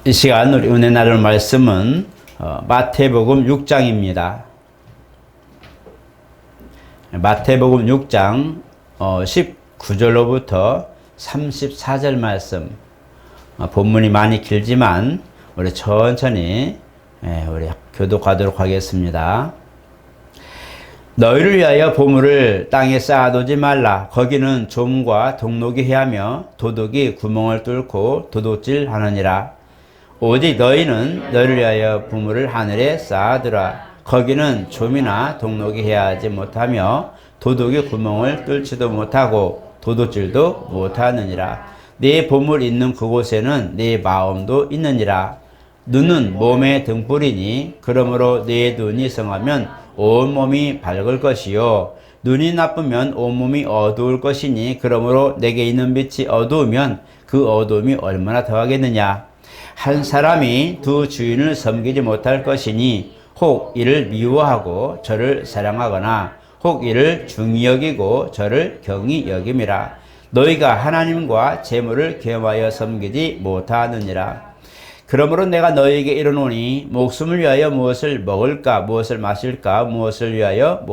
이 시간 우리 은혜 나눌 말씀은 마태복음 6장입니다. 마태복음 6장 19절로부터 34절 말씀. 본문이 많이 길지만 우리 천천히 우리 교독하도록 하겠습니다. 너희를 위하여 보물을 땅에 쌓아두지 말라. 거기는 좀과 동록이 해하며 도둑이 구멍을 뚫고 도둑질하느니라. 오직 너희는 너희를 위하여 보물을 하늘에 쌓아두라. 거기는 좀이나 동록이 해하지 못하며 도둑이 구멍을 뚫지도 못하고 도둑질도 못하느니라. 네 보물 있는 그곳에는 네 마음도 있느니라. 눈은 몸의 등불이니 그러므로 네 눈이 성하면 온몸이 밝을 것이요 눈이 나쁘면 온몸이 어두울 것이니 그러므로 내게 있는 빛이 어두우면 그 어두움이 얼마나 더하겠느냐. 한 사람이 두 주인을 섬기지 못할 것이니 혹 이를 미워하고 저를 사랑하거나 혹 이를 중히 여기고 저를 경히 여김이라. 너희가 하나님과 재물을 겸하여 섬기지 못하느니라. 그러므로 내가 너희에게 이르노니 목숨을 위하여 무엇을 먹을까 무엇을 마실까 무엇을 위하여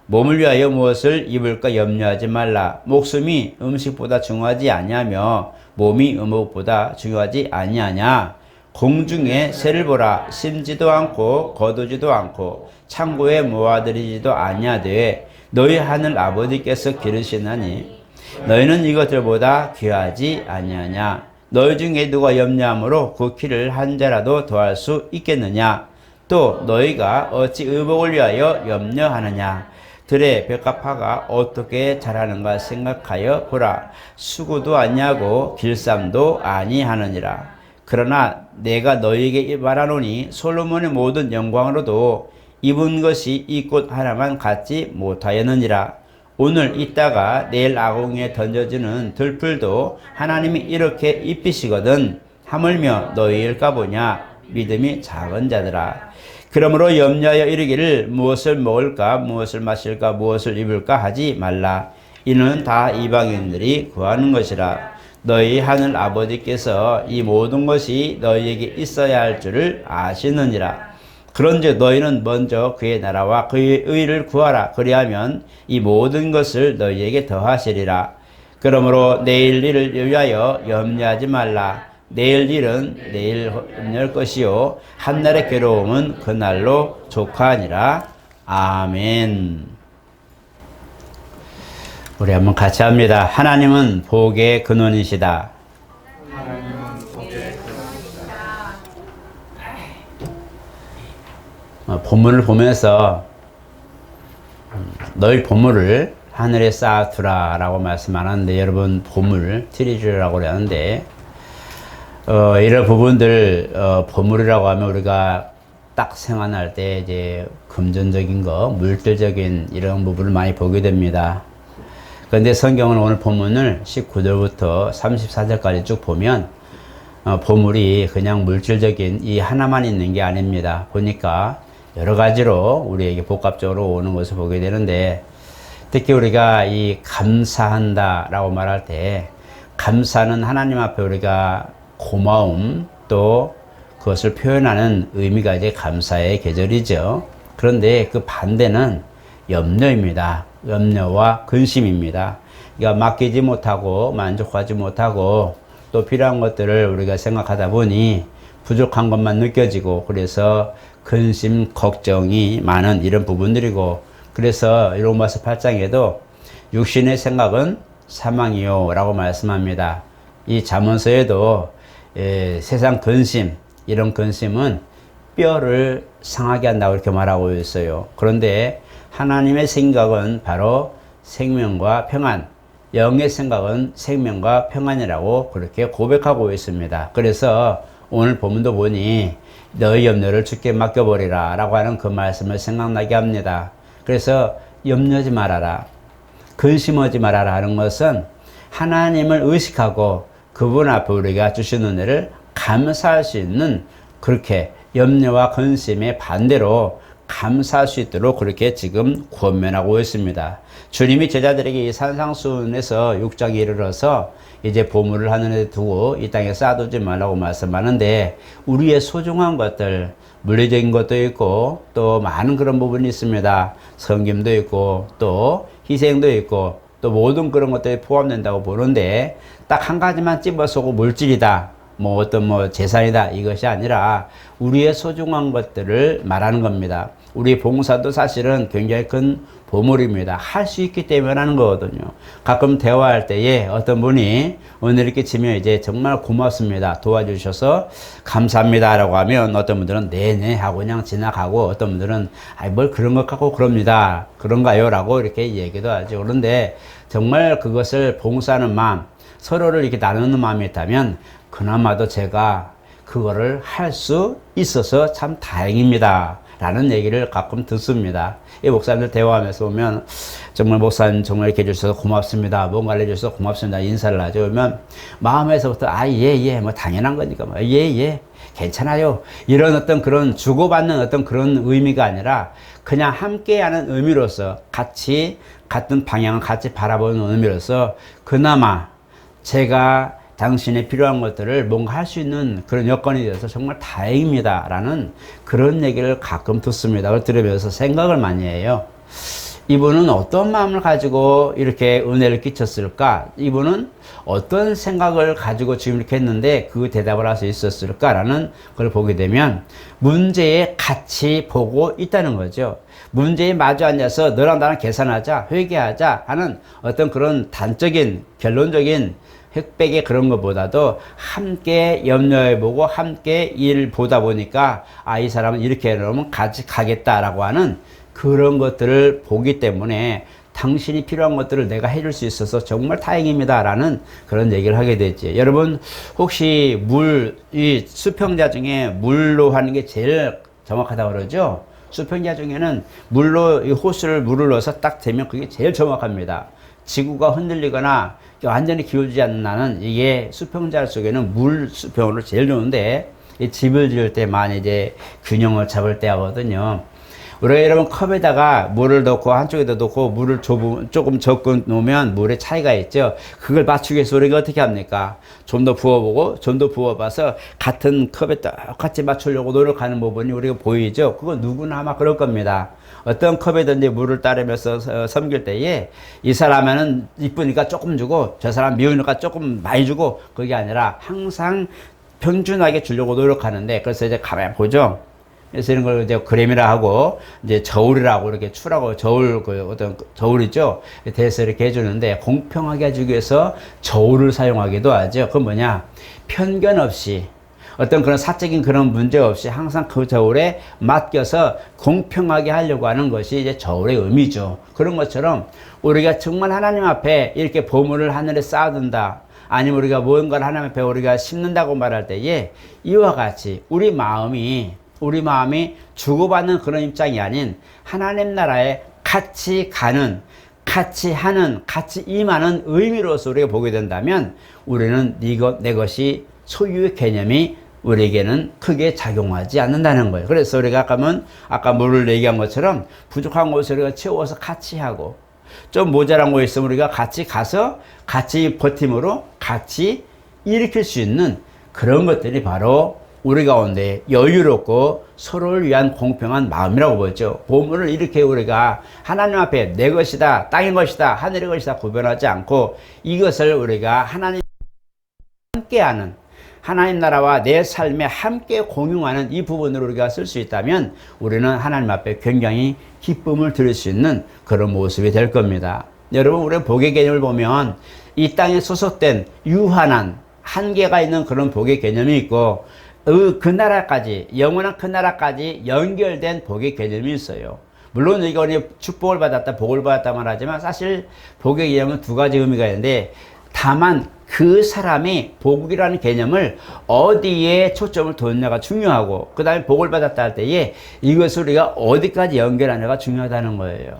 몸을 위하여 무엇을 입을까 염려하지 말라. 목숨이 음식보다 중요하지 아니하며 몸이 음식보다 중요하지 아니하냐. 공중에 새를 보라. 심지도 않고 거두지도 않고 창고에 모아들이지도 아니하되 너희 하늘 아버지께서 기르시나니 너희는 이것들보다 귀하지 아니하냐. 너희 중에 누가 염려함으로 그 키를 한 자라도 더할 수 있겠느냐. 또 너희가 어찌 의복을 위하여 염려하느냐. 들의 벽가파가 어떻게 자라는가 생각하여 보라. 수고도 아니하고 길쌈도 아니하느니라. 그러나 내가 너희에게 말하노니 솔로몬의 모든 영광으로도 입은 것이 이 꽃 하나만 갖지 못하였느니라. 오늘 있다가 내일 아궁이에 던져지는 들풀도 하나님이 이렇게 입히시거든 하물며 너희일까 보냐. 믿음이 작은 자들아. 그러므로 염려하여 이르기를 무엇을 먹을까 무엇을 마실까 무엇을 입을까 하지 말라. 이는 다 이방인들이 구하는 것이라. 너희 하늘 아버지께서 이 모든 것이 너희에게 있어야 할 줄을 아시느니라. 그런즉 너희는 먼저 그의 나라와 그의 의를 구하라. 그리하면 이 모든 것을 너희에게 더하시리라. 그러므로 내일 일을 위하여 염려하지 말라. 내일 일은 내일 염려할 것이요 한날의 괴로움은 그날로 족하니라. 아멘. 우리 한번 같이 합니다. 하나님은 복의 근원이시다. 본문을 보면서 너희 보물을 하늘에 쌓아두라 라고 말씀 안 하는데 여러분 보물, 트리저라고 하는데 이런 부분들 보물이라고 하면 우리가 딱 생각할 때 이제 금전적인 거, 물질적인 이런 부분을 많이 보게 됩니다. 그런데 성경은 오늘 본문을 19절부터 34절까지 쭉 보면 보물이 그냥 물질적인 이 하나만 있는 게 아닙니다. 보니까 여러 가지로 우리에게 복합적으로 오는 것을 보게 되는데 특히 우리가 이 감사한다 라고 말할 때 감사는 하나님 앞에 우리가 고마움 또 그것을 표현하는 의미가 이제 감사의 계절이죠. 그런데 그 반대는 염려입니다. 염려와 근심입니다. 그러니까 맡기지 못하고 만족하지 못하고 또 필요한 것들을 우리가 생각하다 보니 부족한 것만 느껴지고 그래서 근심, 걱정이 많은 이런 부분들이고 그래서 로마서 8장에도 육신의 생각은 사망이요 라고 말씀합니다. 이 잠언서에도 세상 근심, 이런 근심은 뼈를 상하게 한다고 이렇게 말하고 있어요. 그런데 하나님의 생각은 바로 생명과 평안, 영의 생각은 생명과 평안이라고 그렇게 고백하고 있습니다. 그래서 오늘 본문도 보니 너희 염려를 주께 맡겨버리라 라고 하는 그 말씀을 생각나게 합니다. 그래서 염려하지 말아라, 근심하지 말아라 하는 것은 하나님을 의식하고 그분 앞에 우리가 주신 은혜를 감사할 수 있는 그렇게 염려와 근심의 반대로 감사할 수 있도록 그렇게 지금 권면하고 있습니다. 주님이 제자들에게 이 산상수훈에서 6장에 이르러서 이제 보물을 하늘에 두고 이 땅에 쌓아두지 말라고 말씀하는데, 우리의 소중한 것들, 물리적인 것도 있고 또 많은 그런 부분이 있습니다. 섬김도 있고 또 희생도 있고 또 모든 그런 것들이 포함된다고 보는데, 딱 한 가지만 집어서고 물질이다, 뭐 어떤 뭐 재산이다, 이것이 아니라 우리의 소중한 것들을 말하는 겁니다. 우리 봉사도 사실은 굉장히 큰 보물입니다. 할 수 있기 때문에 하는 거거든요. 가끔 대화할 때에 어떤 분이 오늘 이렇게 치면 이제 정말 고맙습니다, 도와주셔서 감사합니다 라고 하면, 어떤 분들은 네네 하고 그냥 지나가고, 어떤 분들은 아이 뭘 그런 것 갖고 그럽니다, 그런가요 라고 이렇게 얘기도 하죠. 그런데 정말 그것을 봉사하는 마음, 서로를 이렇게 나누는 마음이 있다면 그나마도 제가 그거를 할 수 있어서 참 다행입니다 라는 얘기를 가끔 듣습니다. 이 목사님들 대화하면서 보면 정말 목사님 정말 이렇게 해주셔서 고맙습니다, 뭔가를 해주셔서 고맙습니다 인사를 하죠. 그러면 마음에서부터 예 뭐 당연한 거니까 뭐 예 괜찮아요, 이런 어떤 그런 주고받는 어떤 그런 의미가 아니라 그냥 함께하는 의미로서, 같이 같은 방향을 같이 바라보는 의미로서 그나마 제가 당신의 필요한 것들을 뭔가 할 수 있는 그런 여건이 되어서 정말 다행입니다 라는 그런 얘기를 가끔 듣습니다. 그걸 들으면서 생각을 많이 해요. 이분은 어떤 마음을 가지고 이렇게 은혜를 끼쳤을까? 이분은 어떤 생각을 가지고 지금 이렇게 했는데 그 대답을 할 수 있었을까라는 걸 보게 되면, 문제에 같이 보고 있다는 거죠. 문제에 마주 앉아서 너랑 나랑 계산하자, 회개하자 하는 어떤 그런 단적인 결론적인 흑백의 그런 것보다도 함께 염려해보고 함께 일 보다 보니까 이 사람은 이렇게 해놓으면 같이 가겠다라고 하는 그런 것들을 보기 때문에, 당신이 필요한 것들을 내가 해줄 수 있어서 정말 다행입니다 라는 그런 얘기를 하게 되지. 여러분 혹시 이 수평자 중에 물로 하는 게 제일 정확하다고 그러죠. 수평자 중에는 물로, 이 호스를 물을 넣어서 딱 대면 그게 제일 정확합니다. 지구가 흔들리거나 완전히 기울지 않는 한은 이게 수평자 속에는 물 수평으로 제일 좋은데, 이 집을 지을 때 많이 이제 균형을 잡을 때 하거든요. 우리가 여러분 컵에다가 물을 넣고 한쪽에다 넣고 물을 조금 적게 놓으면 물의 차이가 있죠. 그걸 맞추기 위해서 우리가 어떻게 합니까? 좀 더 부어보고 좀 더 부어봐서 같은 컵에 똑같이 맞추려고 노력하는 부분이 우리가 보이죠. 그건 누구나 아마 그럴 겁니다. 어떤 컵에든지 물을 따르면서 섬길 때에 이 사람은 이쁘니까 조금 주고 저 사람 미우니까 조금 많이 주고, 그게 아니라 항상 평준하게 주려고 노력하는데, 그래서 이제 가만히 보죠. 그래서 이런 걸 이제 그램이라 하고, 이제 저울이라고 이렇게 추라고, 저울, 어떤 저울이죠. 대해서 이렇게 해주는데, 공평하게 해주기 위해서 저울을 사용하기도 하죠. 그건 뭐냐? 편견 없이, 어떤 그런 사적인 그런 문제 없이 항상 그 저울에 맡겨서 공평하게 하려고 하는 것이 이제 저울의 의미죠. 그런 것처럼 우리가 정말 하나님 앞에 이렇게 보물을 하늘에 쌓아둔다, 아니면 우리가 무언가를 하나님 앞에 우리가 심는다고 말할 때에 이와 같이 우리 마음이 주고받는 그런 입장이 아닌 하나님 나라에 같이 가는, 같이 하는, 같이 임하는 의미로서 우리가 보게 된다면, 우리는 내 것이 소유의 개념이 우리에게는 크게 작용하지 않는다는 거예요. 그래서 우리가 아까 물을 얘기한 것처럼 부족한 것을 우리가 채워서 같이 하고, 좀 모자란 거 있으면 우리가 같이 가서 같이 버팀으로 같이 일으킬 수 있는 그런 것들이 바로 우리 가운데 여유롭고 서로를 위한 공평한 마음이라고 보죠. 보물을 이렇게 우리가 하나님 앞에 내 것이다, 땅의 것이다, 하늘의 것이다 구별하지 않고, 이것을 우리가 하나님 함께하는, 하나님 나라와 내 삶에 함께 공용하는 이 부분으로 우리가 쓸 수 있다면, 우리는 하나님 앞에 굉장히 기쁨을 드릴 수 있는 그런 모습이 될 겁니다. 여러분, 우리 복의 개념을 보면 이 땅에 소속된 유한한 한계가 있는 그런 복의 개념이 있고, 그 나라까지, 영원한 그 나라까지 연결된 복의 개념이 있어요. 물론 이거 축복을 받았다, 복을 받았다 말하지만, 사실 복의 개념은 두 가지 의미가 있는데, 다만 그 사람이 복이라는 개념을 어디에 초점을 뒀냐가 중요하고, 그 다음에 복을 받았다 할 때에 이것을 우리가 어디까지 연결하냐가 중요하다는 거예요.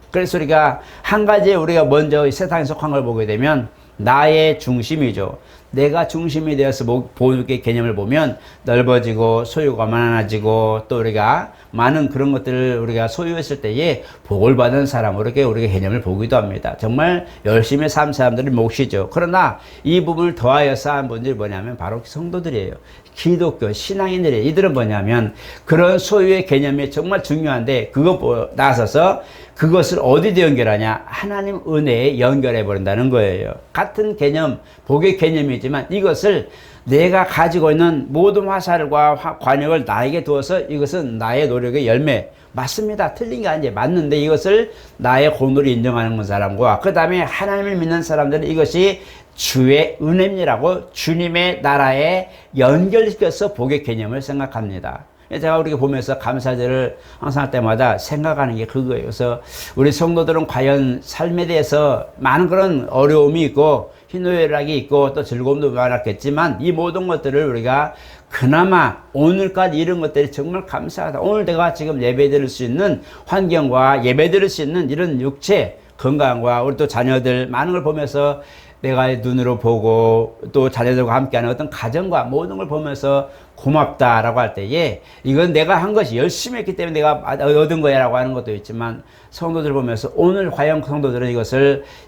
그래서 우리가 한 가지, 우리가 먼저 세상에 속한 걸 보게 되면 나의 중심이죠. 내가 중심이 되어서 복의 개념을 보면 넓어지고 소유가 많아지고 또 우리가 많은 그런 것들을 우리가 소유했을 때에 복을 받은 사람으로 이렇게 우리가 개념을 보기도 합니다. 정말 열심히 산 사람들이 몫이죠. 그러나 이 부분을 더하여서 한 분들이 뭐냐면 바로 성도들이에요. 기독교 신앙인들이에요. 이들은 뭐냐면 그런 소유의 개념이 정말 중요한데 그것 나서서 그것을 어디에 연결하냐? 하나님 은혜에 연결해 버린다는 거예요. 같은 개념, 복의 개념이지만 이것을 내가 가지고 있는 모든 화살과 관역을 나에게 두어서 이것은 나의 노력의 열매. 맞습니다. 틀린 게 아니에요. 맞는데 이것을 나의 공로로 인정하는 사람과 그 다음에 하나님을 믿는 사람들은 이것이 주의 은혜라고 주님의 나라에 연결시켜서 복의 개념을 생각합니다. 제가 우리가 보면서 감사절을 항상 할 때마다 생각하는 게 그거예요. 그래서 우리 성도들은 과연 삶에 대해서 많은 그런 어려움이 있고 희노애락이 있고 또 즐거움도 많았겠지만 이 모든 것들을 우리가 그나마 오늘까지 이런 것들이 정말 감사하다. 오늘 내가 지금 예배드릴 수 있는 환경과 예배드릴 수 있는 이런 육체 건강과 우리 또 자녀들 많은 걸 보면서 내가 눈으로 보고 또 자녀들과 함께하는 어떤 가정과 모든 걸 보면서 고맙다라고 할 때에 이건 내가 한 것이 열심히 했기 때문에 내가 얻은 거야 라고 하는 것도 있지만 성도들 보면서 오늘 과연 성도들은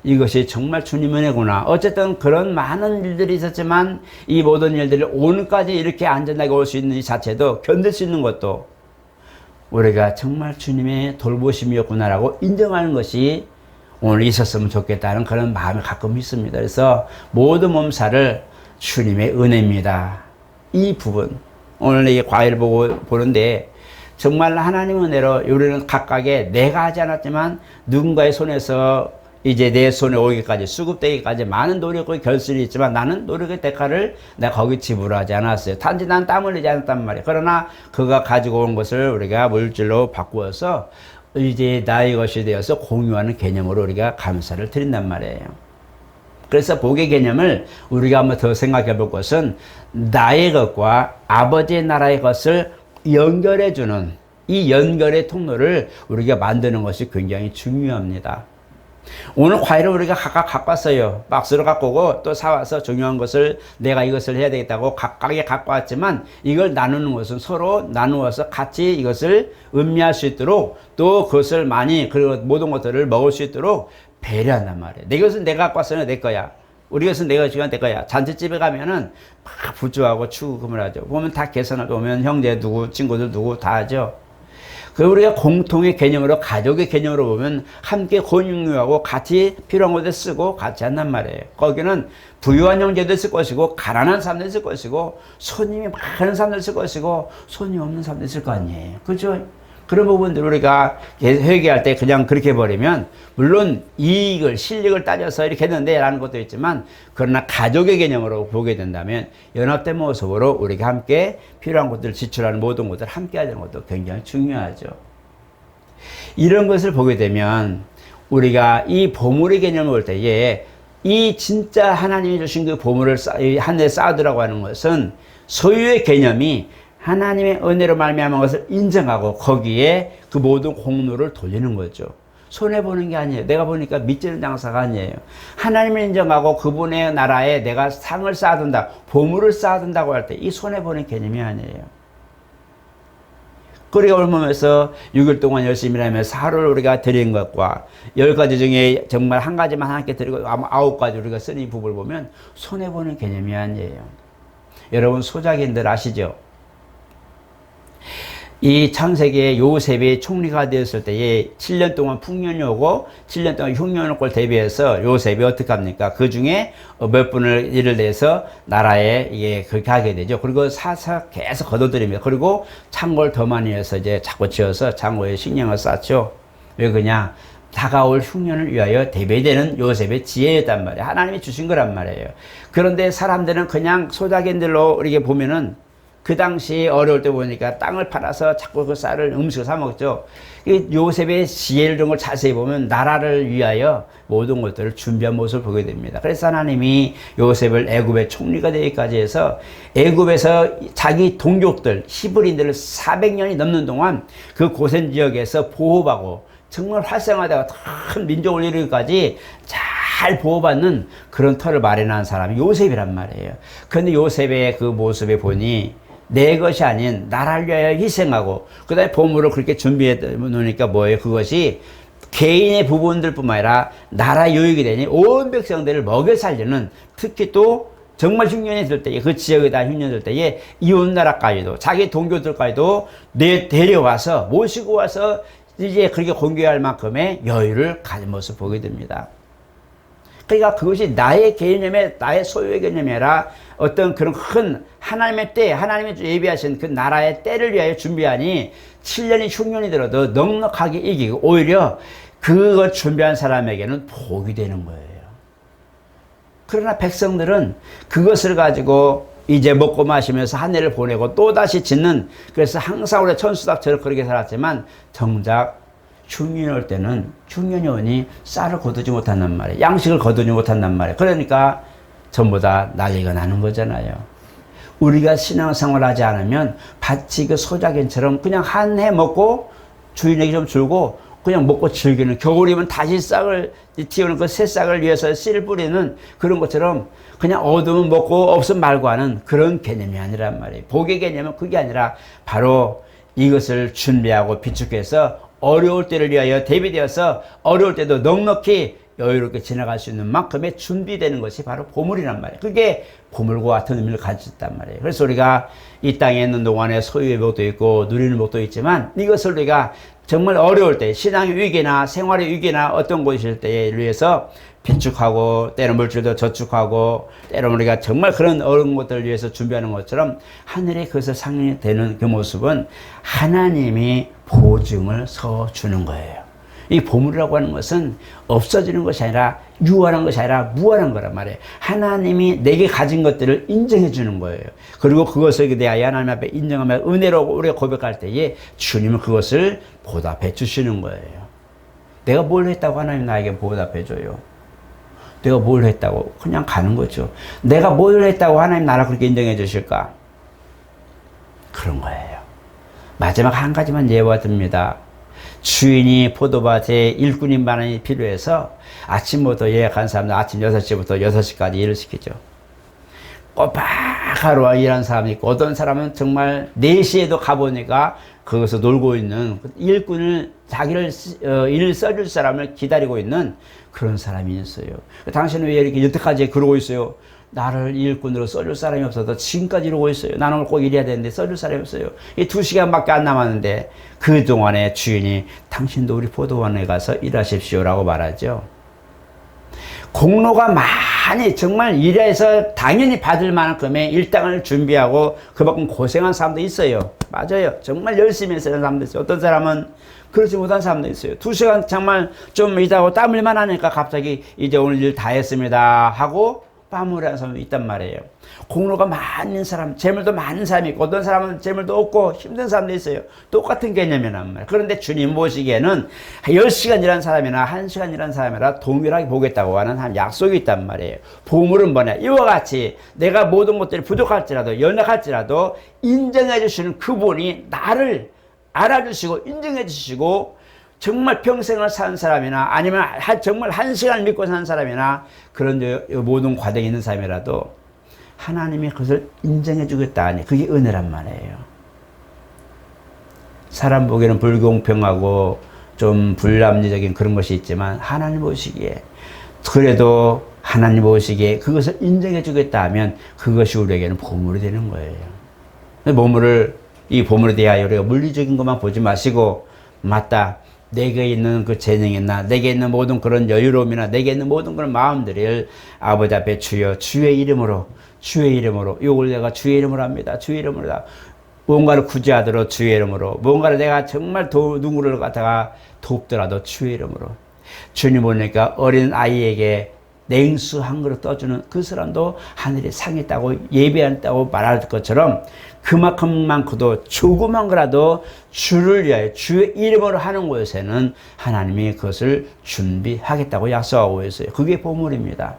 이것이 정말 주님 은혜구나. 어쨌든 그런 많은 일들이 있었지만 이 모든 일들이 오늘까지 이렇게 안전하게 올 수 있는 이 자체도 견딜 수 있는 것도 우리가 정말 주님의 돌보심이었구나라고 인정하는 것이 오늘 있었으면 좋겠다는 그런 마음이 가끔 있습니다. 그래서 모든 몸살을 주님의 은혜입니다. 이 부분 오늘 이 과일을 보는데 정말 하나님 은혜로 우리는 각각의 내가 하지 않았지만 누군가의 손에서 이제 내 손에 오기까지 수급되기까지 많은 노력과 결실이 있지만 나는 노력의 대가를 내가 거기 지불하지 않았어요. 단지 난 땀 흘리지 않았단 말이에요. 그러나 그가 가지고 온 것을 우리가 물질로 바꾸어서 이제 나의 것이 되어서 공유하는 개념으로 우리가 감사를 드린단 말이에요. 그래서 복의 개념을 우리가 한번 더 생각해 볼 것은 나의 것과 아버지의 나라의 것을 연결해주는 이 연결의 통로를 우리가 만드는 것이 굉장히 중요합니다. 오늘 과일을 우리가 각각 갖고 왔어요. 박스로 갖고 오고 또 사와서 중요한 것을 내가 이것을 해야 되겠다고 각각이 갖고 왔지만 이걸 나누는 것은 서로 나누어서 같이 이것을 음미할 수 있도록 또 그것을 많이 그리고 모든 것들을 먹을 수 있도록 배려한단 말이에요. 내 것은 내가 갖고 왔으면 내 거야. 우리 것은 내가 지금 내 거야. 잔치집에 가면은 막 부주하고 추구금을 하죠. 보면 다 계산을 보면 형제 누구 친구들 누구 다 하죠. 그 우리가 공통의 개념으로 가족의 개념으로 보면 함께 공유하고 같이 필요한 곳에 쓰고 같이 한단 말이에요. 거기는 부유한 형제도 있을 것이고 가난한 사람도 있을 것이고 손님이 많은 사람도 있을 것이고 손이 없는 사람도 있을 거 아니에요. 그렇죠? 그런 부분들 우리가 회개할 때 그냥 그렇게 해버리면 물론 이익을 실익을 따져서 이렇게 했는데 라는 것도 있지만 그러나 가족의 개념으로 보게 된다면 연합된 모습으로 우리가 함께 필요한 것들을 지출하는 모든 것들을 함께 하는 것도 굉장히 중요하죠. 이런 것을 보게 되면 우리가 이 보물의 개념을 볼 때에 이 진짜 하나님이 주신 그 보물을 하늘에 쌓으라고 하는 것은 소유의 개념이 하나님의 은혜로 말미암은 것을 인정하고 거기에 그 모든 공로를 돌리는 거죠. 손해보는 게 아니에요. 내가 보니까 밑지는 장사가 아니에요. 하나님을 인정하고 그분의 나라에 내가 상을 쌓아둔다, 보물을 쌓아둔다고 할 때 이 손해보는 개념이 아니에요. 우리가 올몸에서 6일 동안 열심히 일하면서 하루를 우리가 드린 것과 10가지 중에 정말 한 가지만 하나님께 드리고 9가지 우리가 쓴 이 부분을 보면 손해보는 개념이 아니에요. 여러분 소작인들 아시죠? 이 창세기에 요셉이 총리가 되었을 때에 7년 동안 풍년이 오고 7년 동안 흉년을 올 걸 대비해서 요셉이 어떻게 합니까? 그 중에 몇 분을 일을 내서 나라에 이게 그렇게 하게 되죠. 그리고 사사 계속 거둬들입니다. 그리고 창고를 더 많이 해서 이제 자꾸 지어서 창고에 식량을 쌓죠. 왜 그냥 다가올 흉년을 위하여 대비되는 요셉의 지혜였단 말이에요. 하나님이 주신 거란 말이에요. 그런데 사람들은 그냥 소작인들로 이렇게 보면은 그 당시 어려울 때 보니까 땅을 팔아서 자꾸 그 쌀을 음식을 사 먹죠. 이 요셉의 지혜를 이런 걸 자세히 보면 나라를 위하여 모든 것들을 준비한 모습을 보게 됩니다. 그래서 하나님이 요셉을 애굽의 총리가 되기까지 해서 애굽에서 자기 동족들 히브리인들을 400년이 넘는 동안 그 고센 지역에서 보호하고 정말 활성화되고 큰 민족을 이루기까지 잘 잘 보호받는 그런 터를 마련한 사람이 요셉이란 말이에요. 그런데 요셉의 그 모습에 보니 내 것이 아닌 나를 위하여 희생하고 그 다음에 보물을 그렇게 준비해 놓으니까 뭐예요? 그것이 개인의 부분들뿐만 아니라 나라 유익이 되니 온 백성들을 먹여 살리는, 특히 또 정말 흉년이 들 때에 그 지역에다 흉년이 들 때에 이웃나라까지도 자기 동교들까지도 데려와서 모시고 와서 이제 그렇게 공개할 만큼의 여유를 가진 모습을 보게 됩니다. 그러니까 그것이 나의 개념의, 나의 소유의 개념이 아니라 어떤 그런 큰 하나님의 때, 하나님이 예비하신 그 나라의 때를 위하여 준비하니 7년이 흉년이 들어도 넉넉하게 이기고 오히려 그걸 준비한 사람에게는 복이 되는 거예요. 그러나 백성들은 그것을 가지고 이제 먹고 마시면서 한 해를 보내고 또다시 짓는, 그래서 항상 우리 천수답처럼 그렇게 살았지만 정작 흉년이 올 때는 흉년이 오니 쌀을 거두지 못한단 말이에요. 양식을 거두지 못한단 말이에요. 그러니까 전부 다 난리가 나는 거잖아요. 우리가 신앙생활 하지 않으면 밭이 그 소작견처럼 그냥 한 해 먹고 주인에게 좀 줄고 그냥 먹고 즐기는, 겨울이면 다시 싹을 틔우는 그 새싹을 위해서 씨를 뿌리는 그런 것처럼 그냥 얻으면 먹고 없으면 말고 하는 그런 개념이 아니란 말이에요. 복의 개념은 그게 아니라 바로 이것을 준비하고 비축해서 어려울 때를 위하여 대비되어서 어려울 때도 넉넉히 여유롭게 지나갈 수 있는 만큼의 준비되는 것이 바로 보물이란 말이에요. 그게 보물과 같은 의미를 가졌단 말이에요. 그래서 우리가 이 땅에 있는 동안에 소유의 복도 있고 누리는 복도 있지만 이것을 우리가 정말 어려울 때, 신앙의 위기나 생활의 위기나 어떤 곳일 때에 위해서 비축하고 때로 물질도 저축하고 때로 우리가 정말 그런 어려운 것들을 위해서 준비하는 것처럼 하늘에 그것을 상응되는 그 모습은 하나님이 보증을 서주는 거예요. 이 보물이라고 하는 것은 없어지는 것이 아니라 유한한 것이 아니라 무한한 거란 말이에요. 하나님이 내게 가진 것들을 인정해 주는 거예요. 그리고 그것을 대하여 하나님 앞에 인정하며 은혜로 우리가 고백할 때에 주님은 그것을 보답해 주시는 거예요. 내가 뭘 했다고 하나님 나에게 보답해 줘요? 내가 뭘 했다고? 그냥 가는 거죠. 내가 뭘 했다고 하나님 나를 그렇게 인정해 주실까? 그런 거예요. 마지막 한 가지만 예화 듭니다. 주인이 포도밭에 일꾼인만이 필요해서 아침부터 예약한 사람들 아침 6시부터 6시까지 일을 시키죠. 꼬박 하루 일하는 사람이 있고 어떤 사람은 정말 4시에도 가보니까 거기서 놀고 있는 일꾼을 자기를 일을 써줄 사람을 기다리고 있는 그런 사람이 있어요. 당신은 왜 이렇게 여태까지 그러고 있어요? 나를 일꾼으로 써줄 사람이 없어서 지금까지 이러고 있어요. 나는 오늘 꼭 일해야 되는데 써줄 사람이 없어요. 이 2시간밖에 안 남았는데 그동안에 주인이 당신도 우리 포도원에 가서 일하십시오라고 말하죠. 공로가 많이 정말 일해서 당연히 받을 만큼의 일당을 준비하고 그만큼 고생한 사람도 있어요. 맞아요. 정말 열심히 해서 하는 사람도 있어요. 어떤 사람은 그렇지 못한 사람도 있어요. 2시간 정말 좀 일하고 땀 흘만 하니까 갑자기 이제 오늘 일 다 했습니다 하고 빠무라는 사람도 있단 말이에요. 공로가 많은 사람, 재물도 많은 사람이 있고 어떤 사람은 재물도 없고 힘든 사람도 있어요. 똑같은 개념이란 말이에요. 그런데 주님 보시기에는 10시간 일한 사람이나 1시간 일한 사람이라 동일하게 보겠다고 하는 한 약속이 있단 말이에요. 보물은 뭐냐? 이와 같이 내가 모든 것들이 부족할지라도 연약할지라도 인정해 주시는 그분이 나를 알아주시고 인정해 주시고 정말 평생을 산 사람이나 아니면 정말 1시간을 믿고 산 사람이나 그런 모든 과정이 있는 사람이라도 하나님이 그것을 인정해 주겠다 하니 그게 은혜란 말이에요. 사람 보기에는 불공평하고 좀 불합리적인 그런 것이 있지만 하나님 보시기에 그래도 하나님 보시기에 그것을 인정해 주겠다 하면 그것이 우리에게는 보물이 되는 거예요. 이 보물에 대하여 우리가 물리적인 것만 보지 마시고 맞다. 내게 있는 그 재능이나 내게 있는 모든 그런 여유로움이나 내게 있는 모든 그런 마음들을 아버지 앞에 주여 주의 이름으로 이걸 내가 주의 이름으로 합니다. 주의 이름으로 무언가를 구제하도록 주의 이름으로 무언가를 내가 정말 누구를 갖다가 돕더라도 주의 이름으로 주님 보니까 어린 아이에게 냉수 한 그릇 떠주는 그 사람도 하늘에 상이 있다고 예배한다고 말할 것처럼 그만큼만 그도 조그만 거라도 주를 위하여 주의 이름으로 하는 곳에는 하나님이 그것을 준비하겠다고 약속하고 있어요. 그게 보물입니다.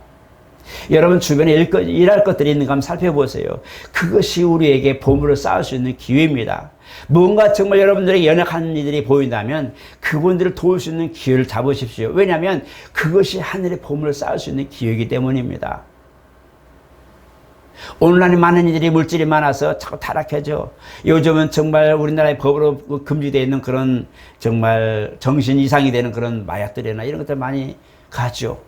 여러분 주변에 일할 것들이 있는가 한번 살펴보세요. 그것이 우리에게 보물을 쌓을 수 있는 기회입니다. 뭔가 정말 여러분들에게 연약한 이들이 보인다면 그분들을 도울 수 있는 기회를 잡으십시오. 왜냐하면 그것이 하늘의 보물을 쌓을 수 있는 기회이기 때문입니다. 오늘날에 많은 이들이 물질이 많아서 자꾸 타락해져. 요즘은 정말 우리나라의 법으로 금지되어 있는 그런 정말 정신 이상이 되는 그런 마약들이나 이런 것들 많이 가죠.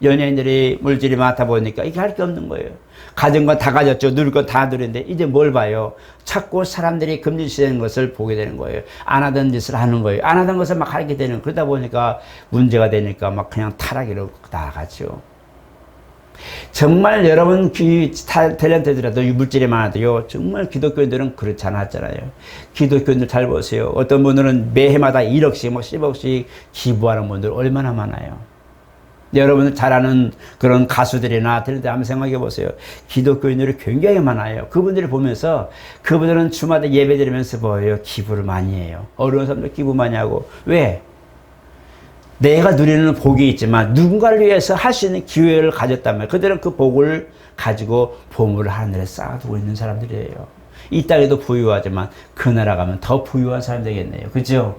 연예인들이 물질이 많다 보니까 이게 할 게 없는 거예요. 가진 건 다 가졌죠. 누릴 건 다 누렸는데 이제 뭘 봐요? 자꾸 사람들이 금지시되는 것을 보게 되는 거예요. 안 하던 짓을 하는 거예요. 안 하던 것을 막 하게 되는, 그러다 보니까 문제가 되니까 막 그냥 타락으로 나아가죠. 정말 여러분 탤런트들이라도 물질이 많아도요, 정말 기독교인들은 그렇지 않았잖아요. 기독교인들 잘 보세요. 어떤 분들은 매해마다 1억씩, 뭐 10억씩 기부하는 분들 얼마나 많아요. 여러분 잘 아는 그런 가수들이나 탤런트 한번 생각해 보세요. 기독교인들이 굉장히 많아요. 그분들을 보면서 그분들은 주마다 예배 드리면서 뭐예요? 기부를 많이 해요. 어려운 사람들 기부 많이 하고. 왜? 내가 누리는 복이 있지만 누군가를 위해서 할 수 있는 기회를 가졌다면 그들은 그 복을 가지고 보물을 하늘에 쌓아두고 있는 사람들이에요. 이 땅에도 부유하지만 그 나라 가면 더 부유한 사람 되겠네요. 그죠?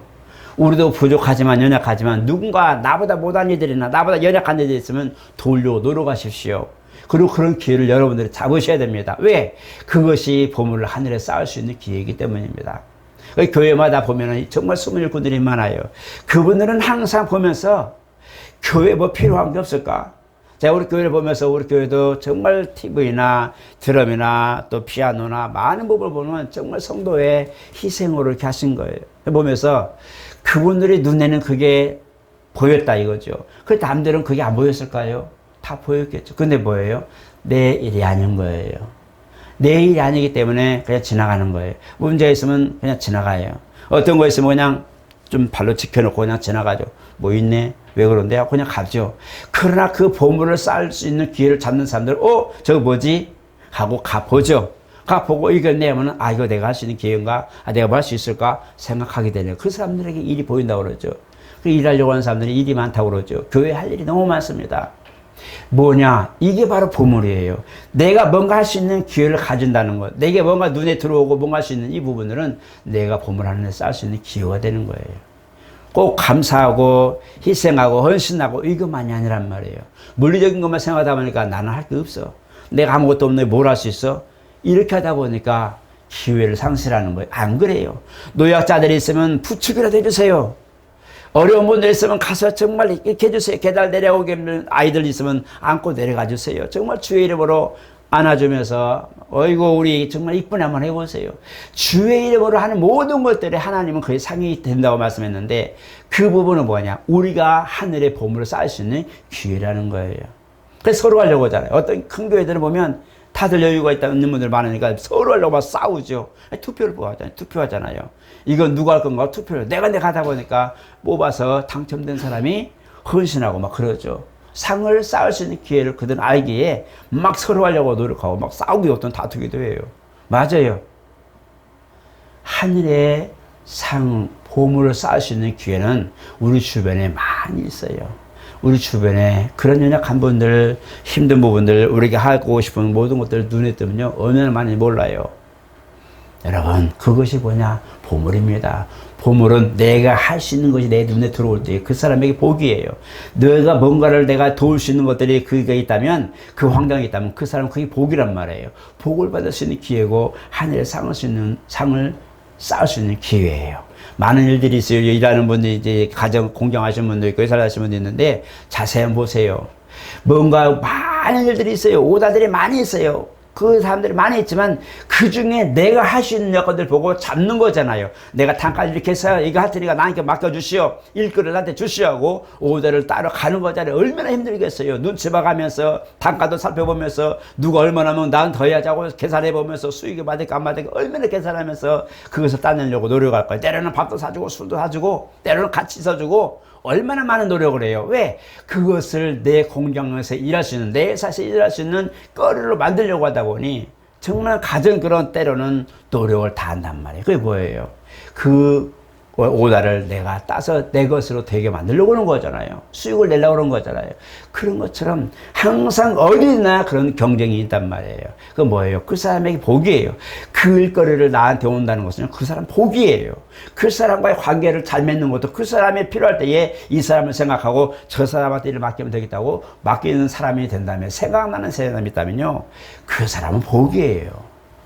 우리도 부족하지만 연약하지만 누군가 나보다 못한 이들이나 나보다 연약한 이들이 있으면 도우려고 노력하십시오. 그리고 그런 기회를 여러분들이 잡으셔야 됩니다. 왜? 그것이 보물을 하늘에 쌓을 수 있는 기회이기 때문입니다. 교회마다 보면 정말 숨은 일꾼들이 많아요. 그분들은 항상 보면서 교회 뭐 필요한 게 없을까? 제가 우리 교회를 보면서 우리 교회도 정말 TV나 드럼이나 또 피아노나 많은 부분을 보면 정말 성도의 희생으로 이렇게 하신 거예요. 보면서 그분들이 눈에는 그게 보였다 이거죠. 그 남들은 그게 안 보였을까요? 다 보였겠죠. 근데 뭐예요? 내 일이 아닌 거예요. 내 일이 아니기 때문에 그냥 지나가는 거예요. 문제 있으면 그냥 지나가요. 어떤 거 있으면 그냥 좀 발로 지켜놓고 그냥 지나가죠. 뭐 있네? 왜 그런데? 그냥 가죠. 그러나 그 보물을 쌓을 수 있는 기회를 잡는 사람들, 저거 뭐지? 하고 가보죠. 가보고 이겨내면, 이거 내가 할 수 있는 기회인가? 내가 뭐 할 수 있을까? 생각하게 되네요. 그 사람들에게 일이 보인다고 그러죠. 그 일하려고 하는 사람들이 일이 많다고 그러죠. 교회에 할 일이 너무 많습니다. 뭐냐? 이게 바로 보물이에요. 내가 뭔가 할 수 있는 기회를 가진다는 것. 내게 뭔가 눈에 들어오고 뭔가 할 수 있는 이 부분들은 내가 보물 하나에 쌓을 수 있는 기회가 되는 거예요. 꼭 감사하고 희생하고 헌신하고 이것만이 아니란 말이에요. 물리적인 것만 생각하다 보니까 나는 할 게 없어. 내가 아무것도 없는데 뭘 할 수 있어? 이렇게 하다 보니까 기회를 상실하는 거예요. 안 그래요. 노약자들이 있으면 부축이라도 해주세요. 어려운 분들 있으면 가서 정말 이렇게 해주세요. 계단 내려오게 있는 아이들 있으면 안고 내려가 주세요. 정말 주의 이름으로 안아주면서 어이구 우리 정말 이쁘게 한번 해보세요. 주의 이름으로 하는 모든 것들이 하나님은 그의 상이 된다고 말씀했는데 그 부분은 뭐냐? 우리가 하늘의 보물을 쌓을 수 있는 기회라는 거예요. 그래서 서로 하려고 하잖아요. 어떤 큰 교회들을 보면 다들 여유가 있는 분들 많으니까 서로 하려고 막 싸우죠. 투표하잖아요. 이건 누가 할 건가? 투표를. 내가 하다 보니까 뽑아서 당첨된 사람이 헌신하고 막 그러죠. 상을 쌓을 수 있는 기회를 그들은 알기에 막 서로 하려고 노력하고 막 싸우기도 어떤 다투기도 해요. 맞아요. 하늘의 상, 보물을 쌓을 수 있는 기회는 우리 주변에 많이 있어요. 우리 주변에 그런 연약한 분들, 힘든 부분들, 우리에게 하고 싶은 모든 것들을 눈에 뜨면요, 얼마나 많이 몰라요. 여러분, 그것이 뭐냐? 보물입니다. 보물은 내가 할 수 있는 것이 내 눈에 들어올 때 그 사람에게 복이에요. 내가 뭔가를 내가 도울 수 있는 것들이 그게 있다면, 그 환경이 있다면 그 사람은 그게 복이란 말이에요. 복을 받을 수 있는 기회고 하늘에 상을 쌓을 수 있는 기회예요. 많은 일들이 있어요. 일하는 분들이 이제 가정 공경하시는 분도 있고 회사를 하시는 분도 있는데 자세히 한번 보세요. 뭔가 많은 일들이 있어요. 오다들이 많이 있어요. 그 사람들이 많이 있지만 그 중에 내가 할 수 있는 여건들 보고 잡는 거잖아요. 내가 단까지 이렇게 해서 이거 할 테니까 나한테 맡겨주시오. 일거를 나한테 주시오 하고 오더를 따러 가는 거잖아요. 얼마나 힘들겠어요. 눈치 봐가면서 단가도 살펴보면서 누가 얼마나 하면 난 더 해야지 하고 계산해보면서 수익이 받을까 안 받을까 얼마나 계산하면서 그것을 따내려고 노력할 거예요. 때로는 밥도 사주고 술도 사주고 때로는 같이 써주고 얼마나 많은 노력을 해요. 왜? 그것을 내 공장에서 일할 수 있는, 내 회사에서 일할 수 있는 거리로 만들려고 하다 보니 정말 가정 그런 때로는 노력을 다 한단 말이에요. 그게 뭐예요? 그 오다를 내가 따서 내 것으로 되게 만들려고 하는 거잖아요. 수익을 내려고 하는 거잖아요. 그런 것처럼 항상 어디나 그런 경쟁이 있단 말이에요. 그 뭐예요? 그 사람에게 복이에요. 그 일거리를 나한테 온다는 것은 그 사람 복이에요. 그 사람과의 관계를 잘 맺는 것도 그 사람이 필요할 때에 이 사람을 생각하고 저 사람한테 일을 맡기면 되겠다고 맡기는 사람이 된다면, 생각나는 사람이 있다면요, 그 사람은 복이에요.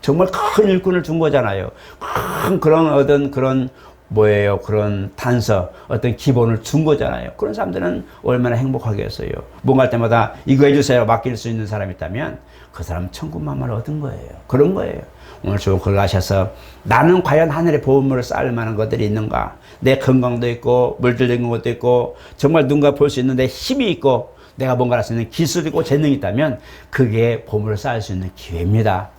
정말 큰 일꾼을 준 거잖아요. 큰 그런 어떤 그런 뭐예요? 그런 단서, 어떤 기본을 준 거잖아요. 그런 사람들은 얼마나 행복하겠어요. 뭔가 할 때마다 이거 해주세요. 맡길 수 있는 사람이 있다면 그 사람은 천국만마를 얻은 거예요. 그런 거예요. 오늘 좋은 글 하셔서 나는 과연 하늘의 보물을 쌓을 만한 것들이 있는가? 내 건강도 있고 물질적인 것도 있고 정말 누군가 볼 수 있는 내 힘이 있고 내가 뭔가 할 수 있는 기술이 있고 재능이 있다면 그게 보물을 쌓을 수 있는 기회입니다.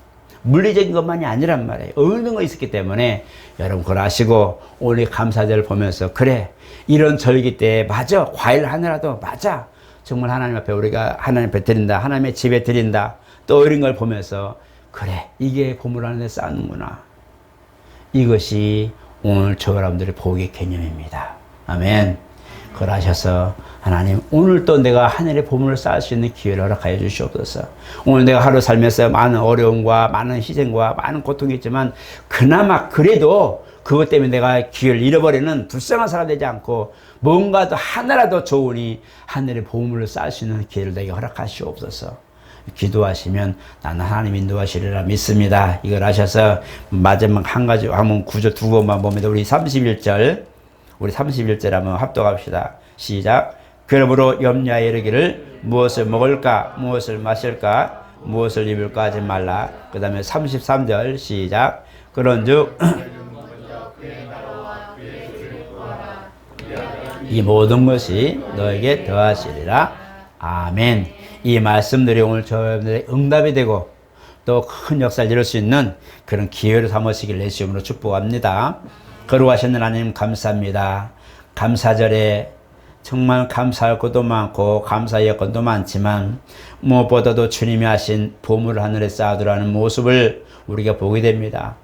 물리적인 것만이 아니란 말이에요. 얻는 거 있었기 때문에 여러분 그걸 아시고 오늘 감사절을 보면서 그래, 이런 절기 때 맞아, 과일 하나라도 맞아, 정말 하나님 앞에 우리가 하나님 앞에 드린다, 하나님의 집에 드린다, 또 이런 걸 보면서 그래, 이게 보물 안에 쌓는구나. 이것이 오늘 저 여러분들의 복의 개념입니다. 아멘. 그걸 하셔서 하나님, 오늘 또 내가 하늘의 보물을 쌓을 수 있는 기회를 허락하여 주시옵소서. 오늘 내가 하루 살면서 많은 어려움과 많은 희생과 많은 고통이 있지만 그나마 그래도 그것 때문에 내가 기회를 잃어버리는 불쌍한 사람 되지 않고 뭔가 더 하나라도 좋으니 하늘의 보물을 쌓을 수 있는 기회를 내게 허락하시옵소서. 기도하시면 나는 하나님 인도하시리라 믿습니다. 이걸 하셔서 마지막 한 가지 한번 구절 두 번만 봅니다. 우리 31절 한번 합독합시다. 시작. 그러므로 염려하여 이르기를 무엇을 먹을까, 무엇을 마실까, 무엇을 입을까 하지 말라. 그 다음에 33절 시작. 그런즉 이 모든 것이 너에게 더하시리라. 아멘. 이 말씀들이 오늘 저희들의 응답이 되고 또 큰 역사를 이룰 수 있는 그런 기회를 삼으시길 예수 이름으로 축복합니다. 거룩하신 하나님 감사합니다. 감사절에 정말 감사할 것도 많고 감사의 여건도 많지만 무엇보다도 주님이 하신 보물을 하늘에 쌓아두라는 모습을 우리가 보게 됩니다.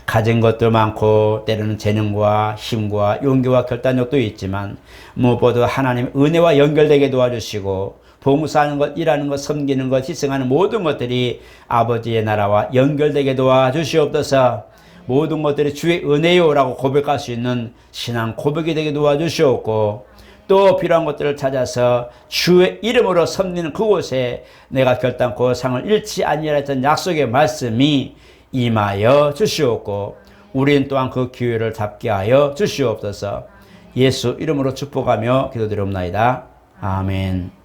가진 것도 많고 때로는 재능과 힘과 용기와 결단력도 있지만 무엇보다 하나님 은혜와 연결되게 도와주시고 봉사하는 것, 일하는 것, 섬기는 것, 희생하는 모든 것들이 아버지의 나라와 연결되게 도와주시옵소서. 모든 것들이 주의 은혜요라고 고백할 수 있는 신앙 고백이 되게 도와주시옵고 또 필요한 것들을 찾아서 주의 이름으로 섬기는 그곳에 내가 결단코 상을 잃지 아니하라 했던 약속의 말씀이 임하여 주시옵고 우리는 또한 그 기회를 잡게 하여 주시옵소서. 예수 이름으로 축복하며 기도드리옵나이다. 아멘.